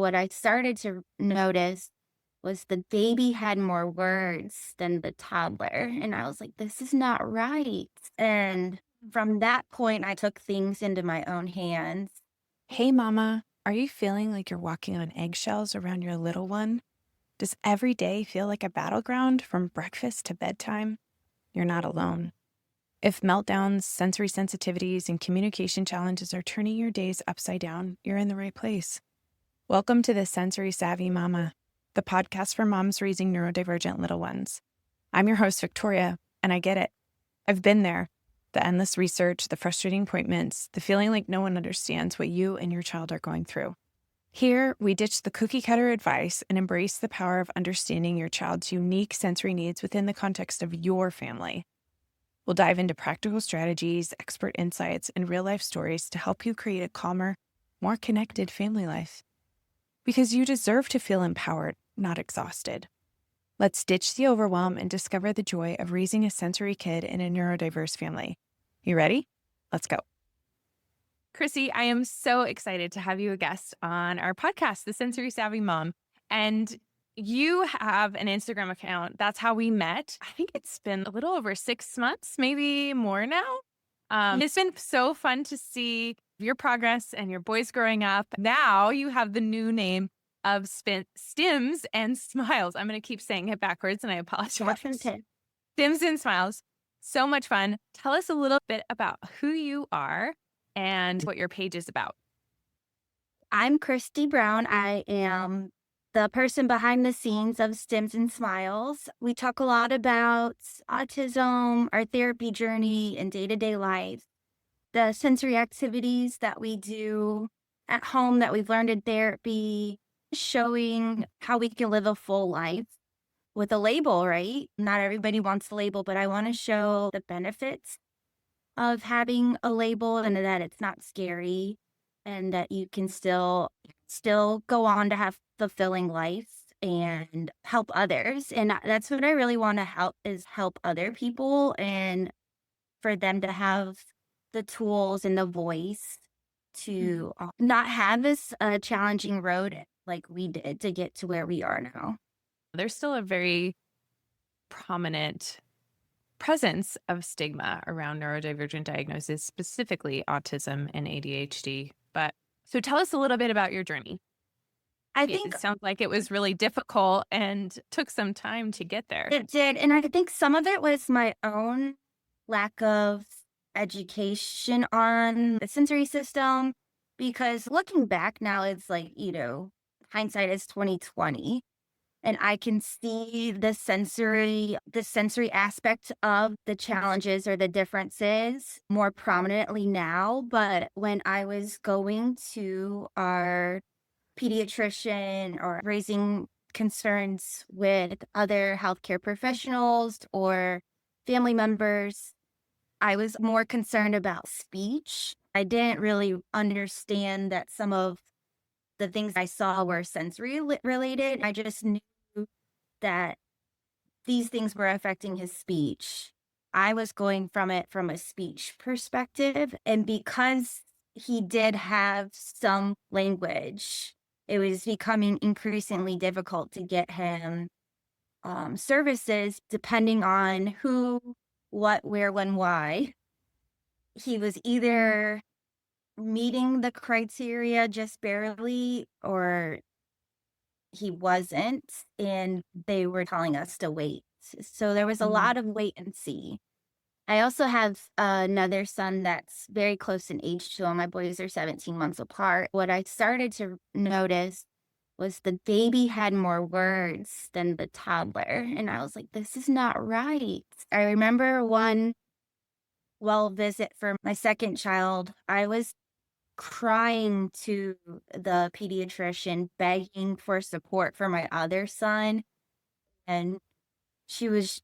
What I started to notice was the baby had more words than the toddler. And I was like, this is not right. And from that point, I took things into my own hands. Hey, Mama, are you feeling like you're walking on eggshells around your little one? Does every day feel like a battleground from breakfast to bedtime? You're not alone. If meltdowns, sensory sensitivities, and communication challenges are turning your days upside down, you're in the right place. Welcome to the Sensory Savvy Mama, the podcast for moms raising neurodivergent little ones. I'm your host, Victoria, and I get it. I've been there. The endless research, the frustrating appointments, the feeling like no one understands what you and your child are going through. Here, we ditch the cookie cutter advice and embrace the power of understanding your child's unique sensory needs within the context of your family. We'll dive into practical strategies, expert insights, and real life stories to help you create a calmer, more connected family life. Because you deserve to feel empowered, not exhausted. Let's ditch the overwhelm and discover the joy of raising a sensory kid in a neurodiverse family. You ready? Let's go. Chrissy, I am so excited to have you a guest on our podcast, The Sensory Savvy Mom. And you have an Instagram account. That's how we met. I think it's been a little over 6 months, maybe more now. It's been so fun to see your progress and your boys growing up. Now you have the new name of Stims and Smiles. I'm going to keep saying it backwards and I apologize. Stims and Smiles. So much fun. Tell us a little bit about who you are and what your page is about. I'm Christie Brown. I am the person behind the scenes of Stims and Smiles. We talk a lot about autism, our therapy journey, and day-to-day life, the sensory activities that we do at home that we've learned in therapy, showing how we can live a full life with a label, right? Not everybody wants a label, but I want to show the benefits of having a label and that it's not scary and that you can still go on to have fulfilling life and help others. And that's what I really want to help other people and for them to have the tools and the voice to not have this challenging road like we did to get to where we are now. There's still a very prominent presence of stigma around neurodivergent diagnosis, specifically autism and ADHD. But so tell us a little bit about your journey. I It think sounds like it was really difficult and took some time to get there. it did. And I think some of it was my own lack of education on the sensory system. Because looking back now, it's like, hindsight is 2020. And I can see the sensory aspect of the challenges or the differences more prominently now. But when I was going to our pediatrician or raising concerns with other healthcare professionals or family members, I was more concerned about speech. I didn't really understand that some of the things I saw were sensory related. I just knew that these things were affecting his speech. I was going from it from a speech perspective. And because he did have some language, it was becoming increasingly difficult to get him services depending on who, what, where, when, why. He was either meeting the criteria just barely or he wasn't, and they were telling us to wait. So there was a lot of wait and see. I also have another son that's very close in age to him. My boys are 17 months apart. What I started to notice was the baby had more words than the toddler. And I was like, this is not right. I remember one visit for my second child. I was crying to the pediatrician, begging for support for my other son, and she was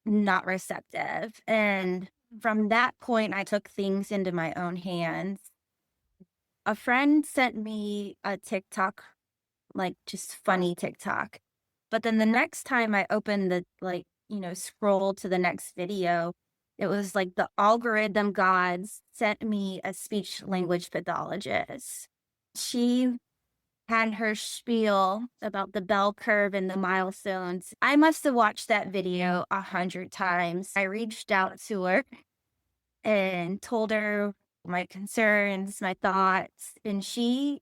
not receptive. And from that point, I took things into my own hands. A friend sent me a TikTok, like just funny TikTok. But then the next time I opened scroll to the next video, it was like the algorithm gods sent me a speech language pathologist. She had her spiel about the bell curve and the milestones. I must have watched that video 100 times. I reached out to her and told her my concerns, my thoughts, and she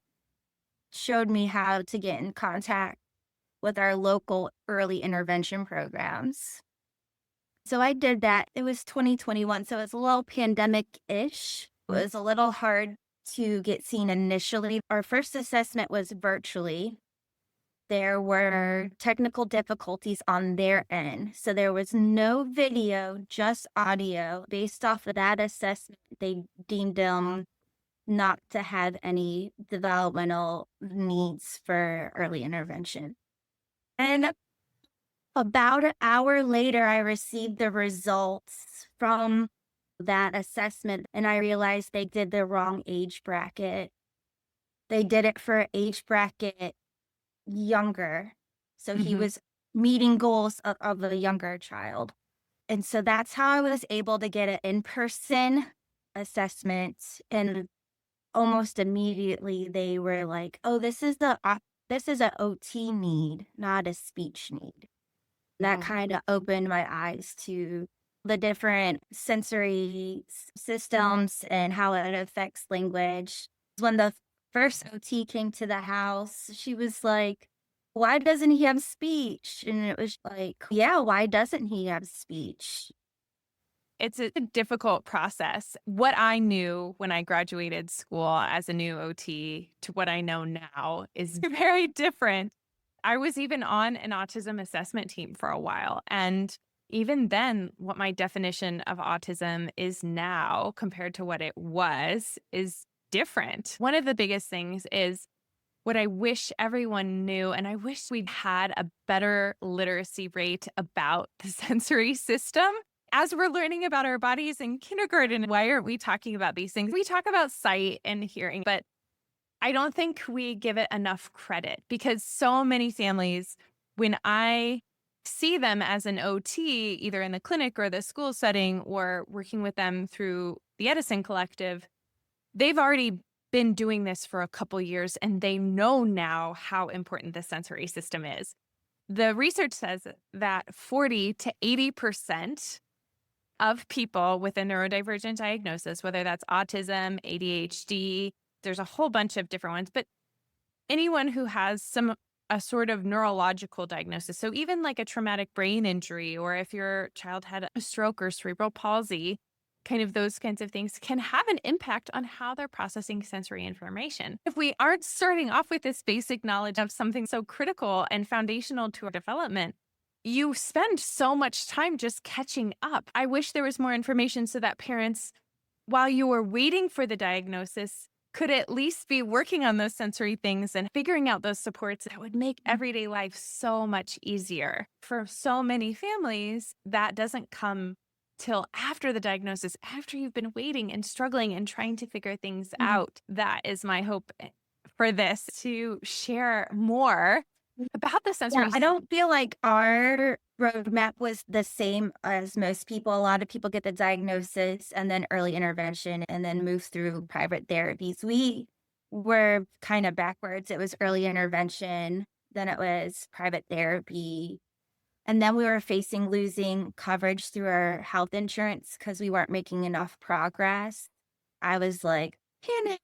showed me how to get in contact with our local early intervention programs. So I did that. It was 2021, so it's a little pandemic-ish. It was a little hard to get seen initially. Our first assessment was virtually. There were technical difficulties on their end. So there was no video, just audio. Based off of that assessment, they deemed them not to have any developmental needs for early intervention. And about an hour later, I received the results from that assessment, and I realized they did the wrong age bracket. They did it for age bracket younger. So he Mhm. was meeting goals of a younger child. And so that's how I was able to get an in-person assessment. And almost immediately they were like, "Oh, this is a OT need, not a speech need." That Wow. kinda opened my eyes to the different sensory systems and how it affects language. When the first OT came to the house, she was like, "Why doesn't he have speech?" And it was like, "Yeah, why doesn't he have speech?" It's a difficult process. What I knew when I graduated school as a new OT to what I know now is very different. I was even on an autism assessment team for a while. And even then, what my definition of autism is now compared to what it was is different. One of the biggest things is what I wish everyone knew, and I wish we'd had a better literacy rate about the sensory system. As we're learning about our bodies in kindergarten, why aren't we talking about these things? We talk about sight and hearing, but I don't think we give it enough credit because so many families, when I see them as an OT, either in the clinic or the school setting or working with them through the Edison Collective, they've already been doing this for a couple years and they know now how important the sensory system is. The research says that 40 to 80% of people with a neurodivergent diagnosis, whether that's autism, ADHD, there's a whole bunch of different ones, but anyone who has a sort of neurological diagnosis, so even like a traumatic brain injury, or if your child had a stroke or cerebral palsy, kind of those kinds of things can have an impact on how they're processing sensory information. If we aren't starting off with this basic knowledge of something so critical and foundational to our development, you spend so much time just catching up. I wish there was more information so that parents, while you were waiting for the diagnosis, could at least be working on those sensory things and figuring out those supports that would make everyday life so much easier. For so many families, that doesn't come till after the diagnosis, after you've been waiting and struggling and trying to figure things Mhm. out. That is my hope for this to share more about the Yeah, sensory. I don't feel like our roadmap was the same as most people. A lot of people get the diagnosis and then early intervention and then move through private therapies. We were kind of backwards. It was early intervention, then it was private therapy, and then we were facing losing coverage through our health insurance because we weren't making enough progress. I was like, panic.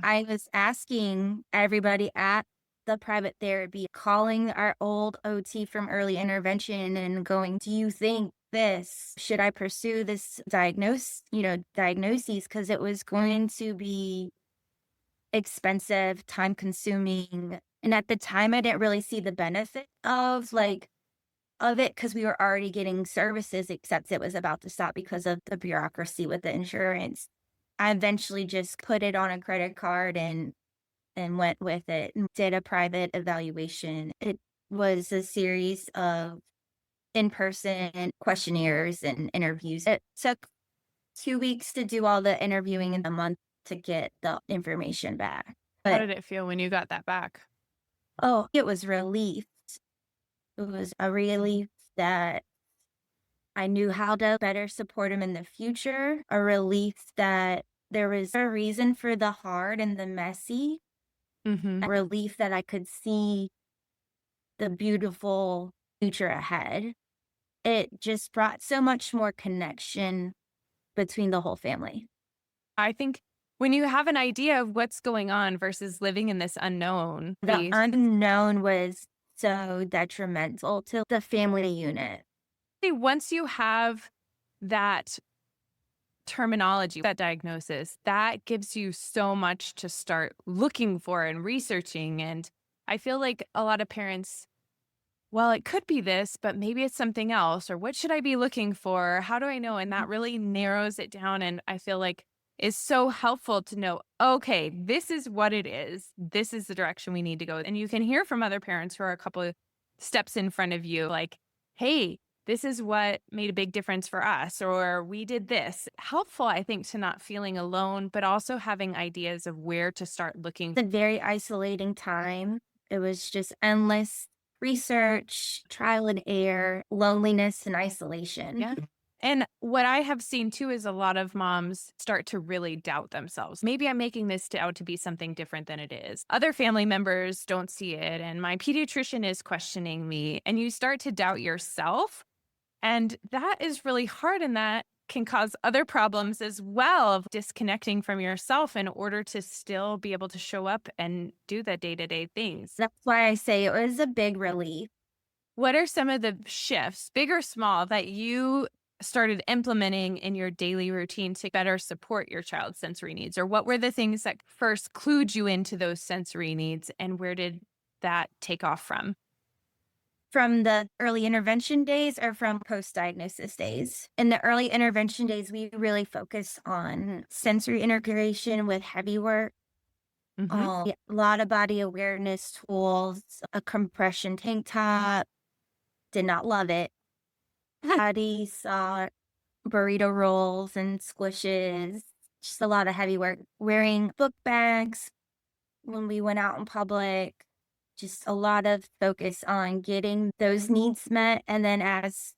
I was asking everybody at the private therapy, calling our old OT from early intervention and going, "Do you think this? Should I pursue this diagnoses?" Because it was going to be expensive, time consuming. And at the time, I didn't really see the benefit of it because we were already getting services, except it was about to stop because of the bureaucracy with the insurance. I eventually just put it on a credit card and went with it and did a private evaluation. It was a series of in-person questionnaires and interviews. It took 2 weeks to do all the interviewing and a month to get the information back. How But, did it feel when you got that back? oh, it was relief. It was a relief that I knew how to better support him in the future, a relief that there was a reason for the hard and the messy. Mhm. relief that I could see the beautiful future ahead. It just brought so much more connection between the whole family. I think when you have an idea of what's going on versus living in this unknown The piece, unknown was so detrimental to the family unit. once you have that terminology, that diagnosis, that gives you so much to start looking for and researching. And I feel like a lot of parents, well, it could be this, but maybe it's something else. Or what should I be looking for? How do I know? And that really narrows it down. And I feel like is so helpful to know, okay, this is what it is. This is the direction we need to go. And you can hear from other parents who are a couple of steps in front of you, like, hey, this is what made a big difference for us, or we did this. Helpful, I think, to not feeling alone, but also having ideas of where to start looking. A very isolating time. It was just endless research, trial and error, loneliness, and isolation. Yeah. And what I have seen too is a lot of moms start to really doubt themselves. Maybe I'm making this out to be something different than it is. Other family members don't see it, and my pediatrician is questioning me. And you start to doubt yourself. And that is really hard. And that can cause other problems as well of disconnecting from yourself in order to still be able to show up and do the day to day things. That's why I say it was a big relief. What are some of the shifts, big or small, that you started implementing in your daily routine to better support your child's sensory needs? Or what were the things that first clued you into those sensory needs, and where did that take off from? From the early intervention days or from post-diagnosis days? In the early intervention days, we really focus on sensory integration with heavy work, Hmm. yeah, a lot of body awareness tools, a compression tank top, did not love it. Patty saw burrito rolls and squishes, just a lot of heavy work. Wearing book bags when we went out in public, just a lot of focus on getting those needs met. And then as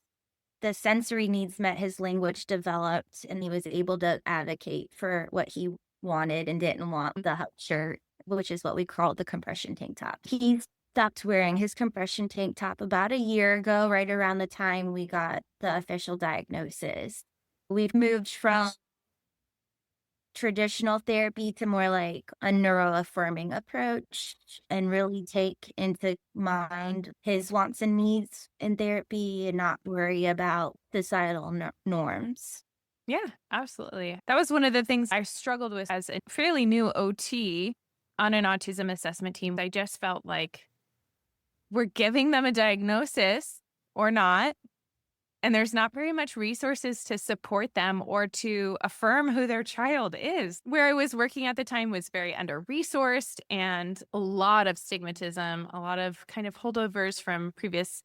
the sensory needs met, his language developed and he was able to advocate for what he wanted and didn't want the hub shirt, which is what we call the compression tank top. He stopped wearing his compression tank top about a year ago, right around the time we got the official diagnosis. We've moved from traditional therapy to more like a neuroaffirming approach and really take into mind his wants and needs in therapy and not worry about societal norms. Yeah, absolutely. That was one of the things I struggled with as a fairly new OT on an autism assessment team. I just felt like we're giving them a diagnosis or not. And there's not very much resources to support them or to affirm who their child is. Where I was working at the time was very under resourced and a lot of stigmatism, a lot of kind of holdovers from previous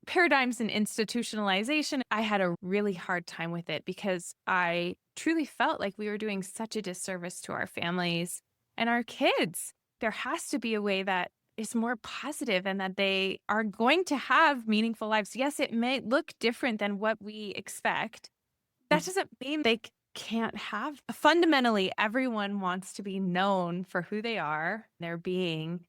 paradigms and institutionalization. I had a really hard time with it because I truly felt like we were doing such a disservice to our families and our kids. There has to be a way that is more positive and that they are going to have meaningful lives. Yes, it may look different than what we expect. That doesn't mean they can't have. Fundamentally, everyone wants to be known for who they are, their being,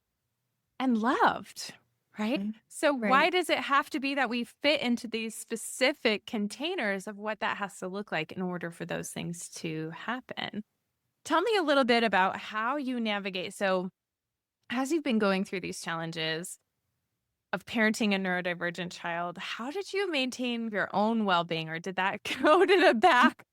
and loved, right? Mhm. So why Right. does it have to be that we fit into these specific containers of what that has to look like in order for those things to happen? Tell me a little bit about how you navigate. So, as you've been going through these challenges of parenting a neurodivergent child, how did you maintain your own well-being, or did that go to the back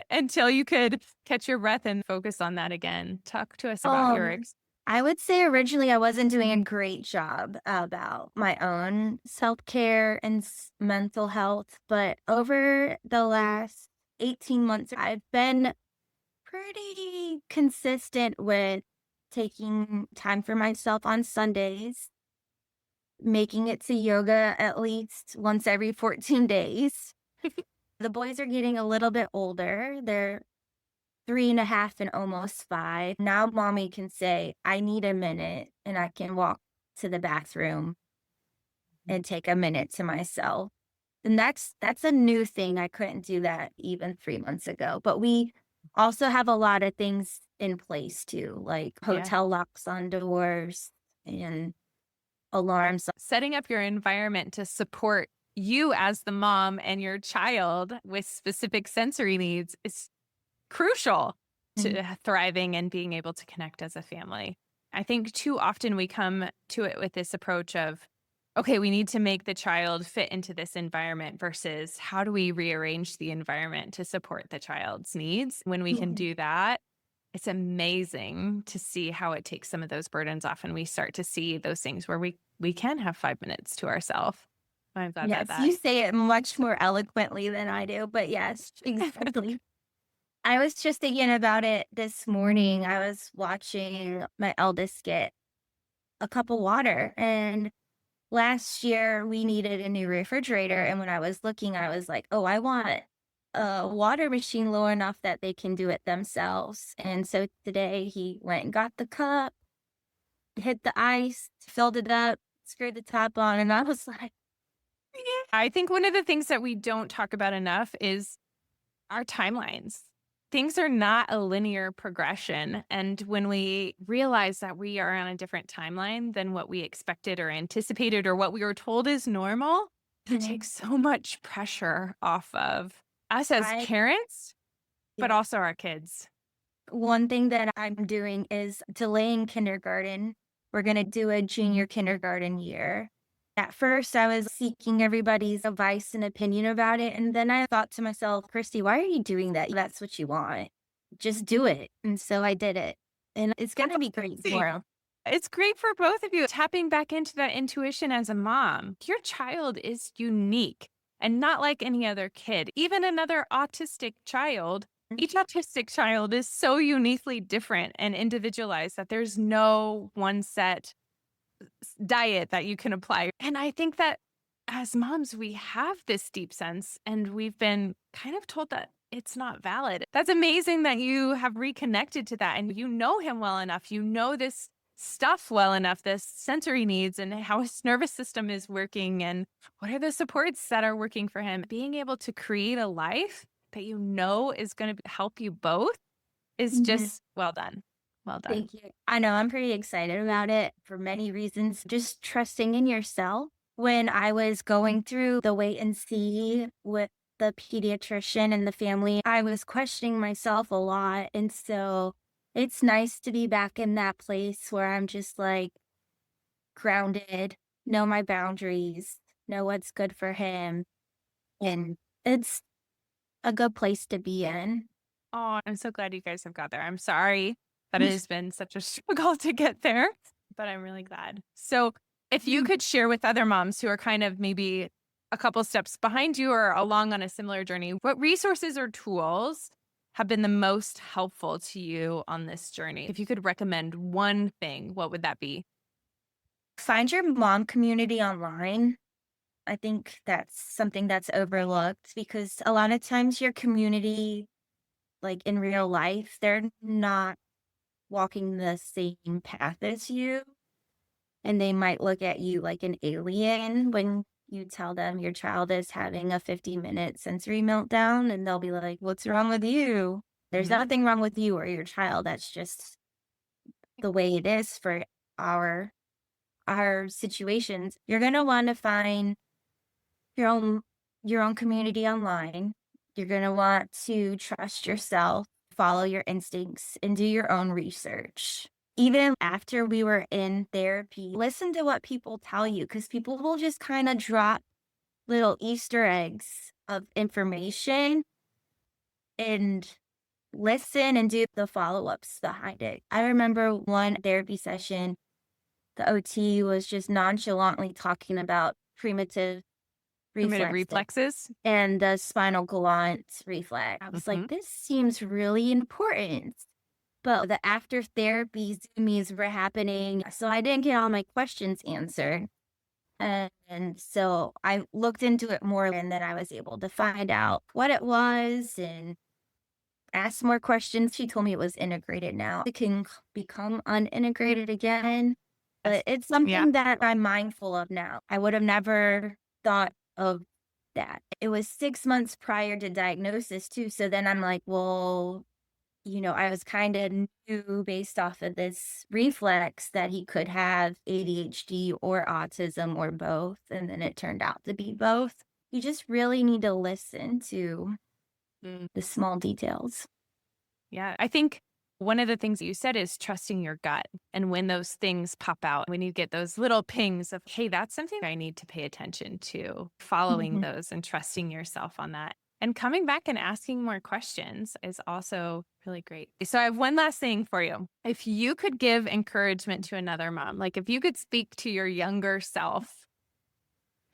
until you could catch your breath and focus on that again? Talk to us about your Um, I would say originally I wasn't doing a great job about my own self-care and mental health, but over the last 18 months, I've been pretty consistent with taking time for myself on Sundays, making it to yoga at least once every 14 days. The boys are getting a little bit older. They're 3.5 and almost 5. Now mommy can say, I need a minute and I can walk to the bathroom and take a minute to myself. And that's a new thing. I couldn't do that even 3 months ago. But we also have a lot of things in place too, like Yeah. hotel locks on doors and alarms. Setting up your environment to support you as the mom and your child with specific sensory needs is crucial Mhm. to thriving and being able to connect as a family. I think too often we come to it with this approach of, okay, we need to make the child fit into this environment versus how do we rearrange the environment to support the child's needs? When we can Mhm. do that, it's amazing to see how it takes some of those burdens off and we start to see those things where we can have 5 minutes to ourselves. I'm glad that Yes, you that say it much more eloquently than I do, but yes, exactly. I was just thinking about it this morning. I was watching my eldest get a cup of water, and last year we needed a new refrigerator. And when I was looking, I was like, oh, I want a water machine low enough that they can do it themselves. And so today he went and got the cup, hit the ice, filled it up, screwed the top on, and I was like, I think one of the things that we don't talk about enough is our timelines. Things are not a linear progression. And when we realize that we are on a different timeline than what we expected or anticipated or what we were told is normal, that takes so much pressure off of us as I, parents, but yeah. also our kids. One thing that I'm doing is delaying kindergarten. We're going to do a junior kindergarten year. At first, I was seeking everybody's advice and opinion about it. And then I thought to myself, Christy, why are you doing that? That's what you want. Just do it. And so I did it. And it's going That's to be great for amazing. him. It's great for both of you tapping back into that intuition as a mom. Your child is unique and not like any other kid. Even another autistic child, each autistic child is so uniquely different and individualized that there's no one set diet that you can apply. And I think that as moms, we have this deep sense and we've been kind of told that it's not valid. That's amazing that you have reconnected to that and you know him well enough. You know this stuff well enough, this sensory needs and how his nervous system is working and what are the supports that are working for him. Being able to create a life that you know is going to help you both is Mhm. just well done. Well done. Thank you. I know I'm pretty excited about it for many reasons. Just trusting in yourself. When I was going through the wait and see with the pediatrician and the family, I was questioning myself a lot. And so it's nice to be back in that place where I'm just like grounded, know my boundaries, know what's good for him. And it's a good place to be in. Oh, I'm so glad you guys have got there. I'm sorry that it has been such a struggle to get there, but I'm really glad. So, if you could share with other moms who are kind of maybe a couple steps behind you or along on a similar journey, what resources or tools have been the most helpful to you on this journey? If you could recommend one thing, what would that be? Find your mom community online. I think that's something that's overlooked because a lot of times your community, like in real life, they're not walking the same path as you. And they might look at you like an alien when you tell them your child is having a 50-minute sensory meltdown. And they'll be like, what's wrong with you? There's Mhm. nothing wrong with you or your child. That's just the way it is for our our situations. You're gonna want to find your own your own community online. You're going to want to trust yourself, follow your instincts, and do your own research. Even after we were in therapy, listen to what people tell you because people will just kind of drop little Easter eggs of information and listen and do the follow ups behind it. I remember one therapy session, the OT was just nonchalantly talking about primitive Primitive reflexes reflexes? and the spinal galant reflex. I was like, Mhm. this seems really important. But the after therapy Zoomies were happening. So I didn't get all my questions answered. And so I looked into it more and then I was able to find out what it was and ask more questions. She told me it was integrated now. It can become unintegrated again. Yes. But it's Yeah. something that I'm mindful of now. I would have never thought of that. It was 6 months prior to diagnosis too, so then I'm like, "Well, I was kind of new based off of this reflex that he could have ADHD or autism or both. And then it turned out to be both. You just really need to listen to Mm. the small details. Yeah, I think one of the things you said is trusting your gut. And when those things pop out, when you get those little pings of, hey, that's something I need to pay attention to, following Mhm. those and trusting yourself on that. And coming back and asking more questions is also really great. So I have one last thing for you. If you could give encouragement to another mom, like if you could speak to your younger self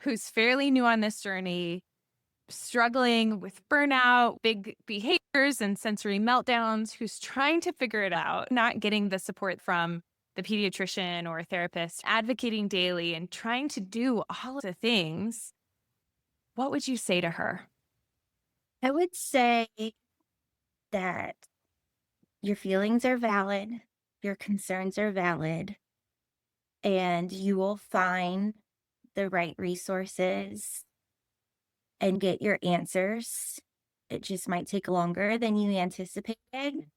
who's fairly new on this journey, struggling with burnout, big behaviors and sensory meltdowns, who's trying to figure it out, not getting the support from the pediatrician or a therapist, advocating daily and trying to do all of the things, what would you say to her? I would say that your feelings are valid, your concerns are valid, and you will find the right resources and get your answers. It just might take longer than you anticipated.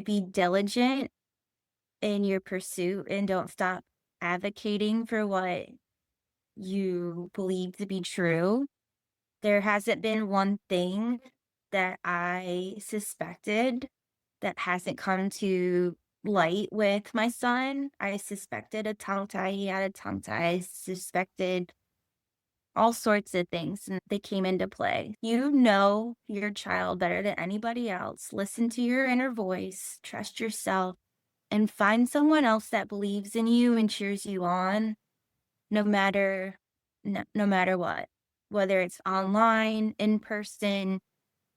Be diligent in your pursuit and don't stop advocating for what you believe to be true. There hasn't been one thing that I suspected that hasn't come to light with my son. I suspected a tongue tie. He had a tongue tie. I suspected all sorts of things, and they came into play. You know your child better than anybody else. Listen to your inner voice, trust yourself, and find someone else that believes in you and cheers you on no matter what. Whether it's online, in person,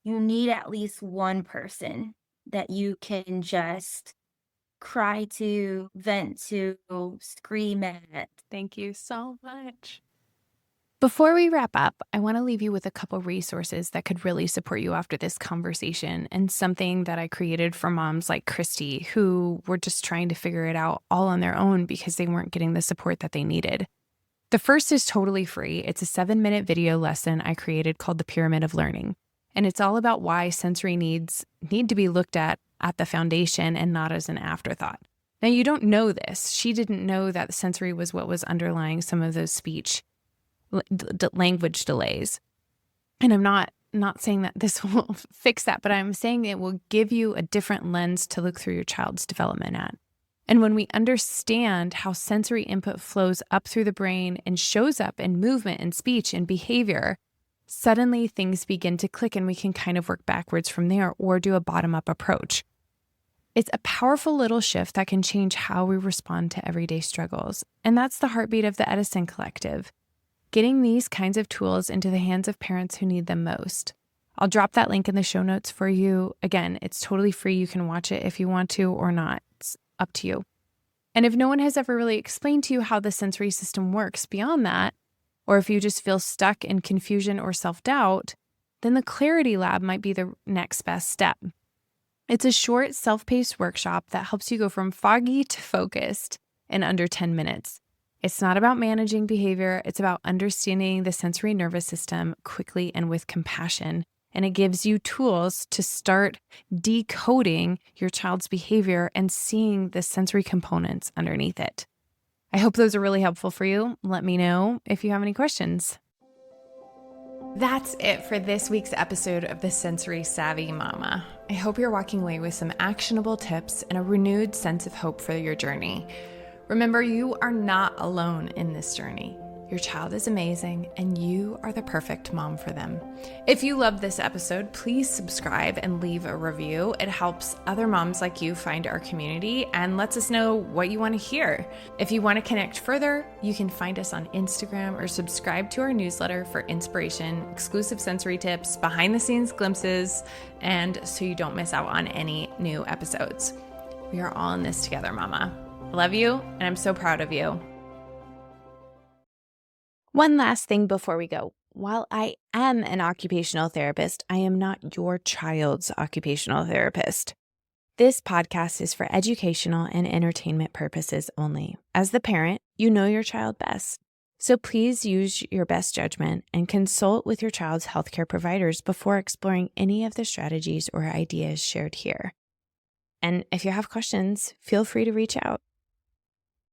you need at least one person that you can just cry to, vent to, scream at. Thank you so much. Before we wrap up, I want to leave you with a couple resources that could really support you after this conversation, and something that I created for moms like Christy who were just trying to figure it out all on their own because they weren't getting the support that they needed. The first is totally free. It's a 7-minute video lesson I created called The Pyramid of Learning. And it's all about why sensory needs need to be looked at the foundation and not as an afterthought. Now, you don't know this. She didn't know that sensory was what was underlying some of those speech language delays. And I'm not saying that this will fix that, but I'm saying it will give you a different lens to look through your child's development at. And when we understand how sensory input flows up through the brain and shows up in movement and speech and behavior, suddenly things begin to click and we can kind of work backwards from there or do a bottom-up approach. It's a powerful little shift that can change how we respond to everyday struggles. And that's the heartbeat of the Edison Collective, getting these kinds of tools into the hands of parents who need them most. I'll drop that link in the show notes for you. Again, it's totally free. You can watch it if you want to or not. It's up to you. And if no one has ever really explained to you how the sensory system works beyond that, or if you just feel stuck in confusion or self-doubt, then the Clarity Lab might be the next best step. It's a short, self-paced workshop that helps you go from foggy to focused in under 10 minutes. It's not about managing behavior. It's about understanding the sensory nervous system quickly and with compassion. And it gives you tools to start decoding your child's behavior and seeing the sensory components underneath it. I hope those are really helpful for you. Let me know if you have any questions. That's it for this week's episode of the Sensory Savvy Mama. I hope you're walking away with some actionable tips and a renewed sense of hope for your journey. Remember, you are not alone in this journey. Your child is amazing, and you are the perfect mom for them. If you loved this episode, please subscribe and leave a review. It helps other moms like you find our community and lets us know what you want to hear. If you want to connect further, you can find us on Instagram or subscribe to our newsletter for inspiration, exclusive sensory tips, behind-the-scenes glimpses, and so you don't miss out on any new episodes. We are all in this together, Mama. I love you, and I'm so proud of you. One last thing before we go. While I am an occupational therapist, I am not your child's occupational therapist. This podcast is for educational and entertainment purposes only. As the parent, you know your child best. So please use your best judgment and consult with your child's healthcare providers before exploring any of the strategies or ideas shared here. And if you have questions, feel free to reach out.